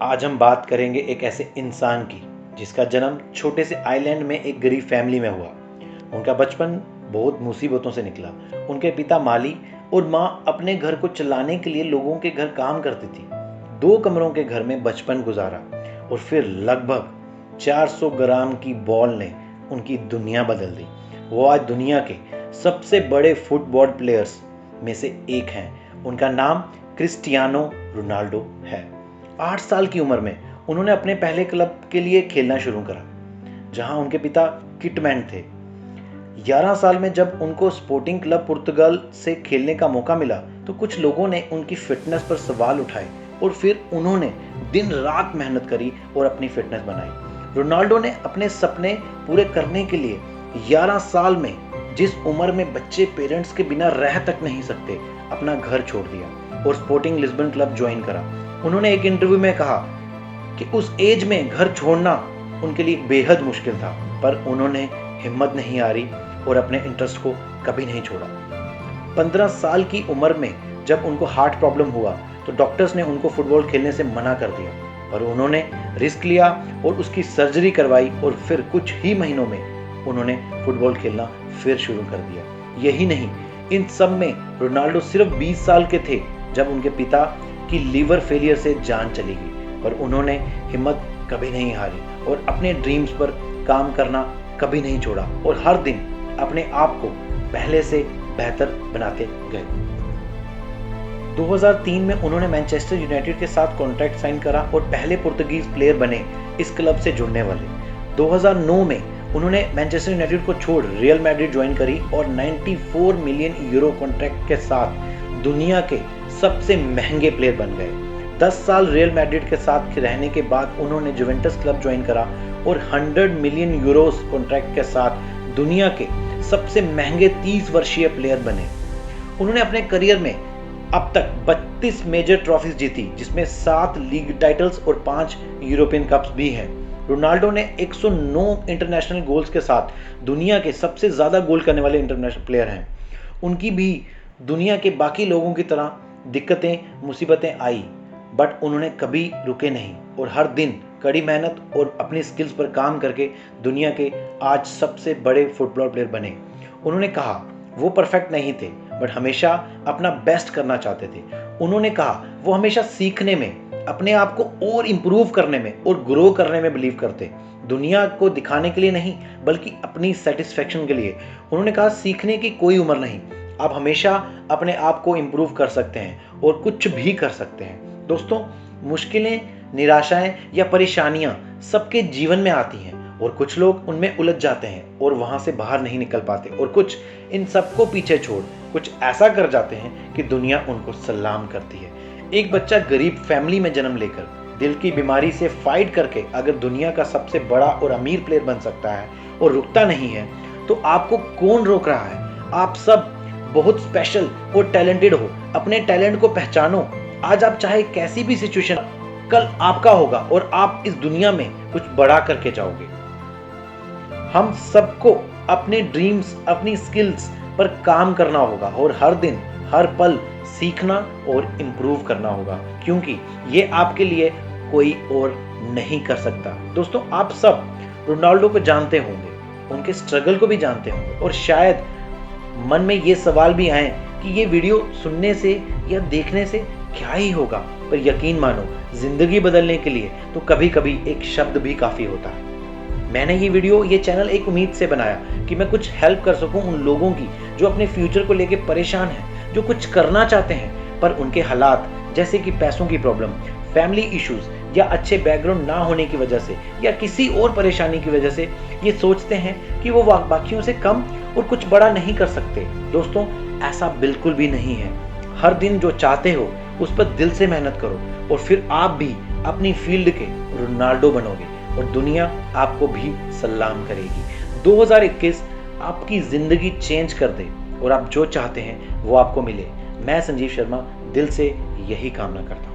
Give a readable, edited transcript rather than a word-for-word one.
आज हम बात करेंगे एक ऐसे इंसान की जिसका जन्म छोटे से आइलैंड में एक गरीब फैमिली में हुआ। उनका बचपन बहुत मुसीबतों से निकला। उनके पिता माली और माँ अपने घर को चलाने के लिए लोगों के घर काम करती थी। 2 कमरों के घर में बचपन गुजारा और फिर लगभग 400 ग्राम की बॉल ने उनकी दुनिया बदल दी। वो आज दुनिया के सबसे बड़े फुटबॉल प्लेयर्स में से एक हैं। उनका नाम क्रिस्टियानो रोनाल्डो है। 8 साल की उम्र में उन्होंने अपने पहले क्लब के लिए खेलना शुरू करा, जहां उनके पिता किटमैन थे। 11 साल में जब उनको स्पोर्टिंग क्लब पुर्तगाल से खेलने का मौका मिला तो कुछ लोगों ने उनकी फिटनेस पर सवाल उठाए और फिर उन्होंने दिन रात मेहनत करी और अपनी फिटनेस बनाई। रोनाल्डो ने अपने सपने पूरे करने के लिए 11 साल में, जिस उम्र में बच्चे पेरेंट्स के बिना रह तक नहीं सकते, अपना घर छोड़ दिया और स्पोर्टिंग लिस्बन क्लब ज्वाइन करा। उन्होंने एक इंटरव्यू में कहा कि उस एज में घर छोड़ना उनके लिए बेहद मुश्किल था, पर उन्होंने हिम्मत नहीं हारी और अपने इंटरेस्ट को कभी नहीं छोड़ा। 15 साल की उम्र में जब उनको हार्ट प्रॉब्लम हुआ तो डॉक्टर्स ने उनको फुटबॉल खेलने से मना कर दिया, पर उन्होंने रिस्क लिया और उसकी सर्जरी करवाई और फिर कुछ ही महीनों में उन्होंने फुटबॉल खेलना फिर शुरू कर दिया। यही नहीं, इन सब में रोनाल्डो सिर्फ 20 साल के थे जब उनके पिता की लीवर फेलियर से जान चली गई, पर उन्होंने हिम्मत कभी नहीं हारी और अपने ड्रीम्स पर काम करना कभी नहीं छोड़ा और हर दिन अपने आप को पहले से बेहतर बनाते गए। 2003 में उन्होंने मैनचेस्टर यूनाइटेड के साथ कॉन्ट्रैक्ट साइन करा और पहले पुर्तगीज प्लेयर बने इस क्लब से जुड़ने वाले। 2009 में उन्होंने मैनचेस्टर यूनाइटेड को छोड़ रियल मैड्रिड ज्वाइन करी और 94 मिलियन यूरो कॉन्ट्रैक्ट के साथ दुनिया के सबसे महंगे प्लेयर बन गए। 10 साल रियल मैड्रिड के साथ रहने के बाद उन्होंने जुवेंटस क्लब ज्वाइन करा और 100 मिलियन यूरोस कॉन्ट्रैक्ट के साथ दुनिया के सबसे महंगे 30 वर्षीय प्लेयर बने। उन्होंने अपने करियर में अब तक 32 मेजर ट्रॉफीज जीती, जिसमें 7 लीग टाइटल्स और 5 यूरोपियन कप्स भी हैं। रोनाल्डो ने 109 इंटरनेशनल गोल्स के साथ दुनिया के सबसे ज़्यादा गोल करने वाले इंटरनेशनल प्लेयर हैं। उनकी भी दुनिया के बाकी लोगों की तरह दिक्कतें मुसीबतें आई, बट उन्होंने कभी रुके नहीं और हर दिन कड़ी मेहनत और अपनी स्किल्स पर काम करके दुनिया के आज सबसे बड़े फुटबॉल प्लेयर बने। उन्होंने कहा वो परफेक्ट नहीं थे, बट हमेशा अपना बेस्ट करना चाहते थे। उन्होंने कहा वो हमेशा सीखने में, अपने आप को और इम्प्रूव करने में और ग्रो करने में बिलीव करते, दुनिया को दिखाने के लिए नहीं बल्कि अपनी सेटिस्फेक्शन के लिए। उन्होंने कहा सीखने की कोई उम्र नहीं, आप हमेशा अपने आप को इम्प्रूव कर सकते हैं और कुछ भी कर सकते हैं। दोस्तों, मुश्किलें, निराशाएं या परेशानियां सबके जीवन में आती हैं और कुछ लोग उनमें उलझ जाते हैं और वहां से बाहर नहीं निकल पाते, और कुछ इन सबको पीछे छोड़ कुछ ऐसा कर जाते हैं कि दुनिया उनको सलाम करती है। एक बच्चा गरीब फैमिली में जन्म लेकर दिल की बीमारी से फाइट करके अगर दुनिया का सबसे बड़ा और अमीर प्लेयर बन सकता है और रुकता नहीं है, तो आपको कौन रोक रहा है? आप सब बहुत स्पेशल और टैलेंटेड हो। अपने टैलेंट को पहचानो। आज आप चाहे कैसी भी सिचुएशन, कल आपका होगा और आप इस दुनिया में कुछ बड़ा करके जाओगे। हम सबको अपने ड्रीम्स, अपनी स्किल्स पर काम करना होगा और हर दिन, हर पल सीखना और इम्प्रूव करना होगा, क्योंकि ये आपके लिए कोई और नहीं कर सकता। दोस्तों, आप सब रोनाल्डो को जानते होंगे, उनके स्ट्रगल को भी जानते होंगे और शायद मन में ये सवाल भी आए कि ये वीडियो सुनने से या देखने से क्या ही होगा, पर यकीन मानो, जिंदगी बदलने के लिए तो कभी कभी एक शब्द भी काफी होता है। मैंने ये वीडियो, ये चैनल एक उम्मीद से बनाया कि मैं कुछ हेल्प कर सकूं उन लोगों की जो अपने फ्यूचर को लेके परेशान हैं, जो कुछ करना चाहते हैं पर उनके हालात, जैसे कि पैसों की प्रॉब्लम, फैमिली इश्यूज या अच्छे बैकग्राउंड ना होने की वजह से या किसी और परेशानी की वजह से ये सोचते हैं कि वो बाकियों से कम और कुछ बड़ा नहीं कर सकते। दोस्तों, ऐसा बिल्कुल भी नहीं है। हर दिन जो चाहते हो उस पर दिल से मेहनत करो और फिर आप भी अपनी फील्ड के रोनाल्डो बनोगे और दुनिया आपको भी सलाम करेगी। 2021 आपकी जिंदगी चेंज कर दे और आप जो चाहते हैं वो आपको मिले। मैं संजीव शर्मा दिल से यही कामना करता हूँ।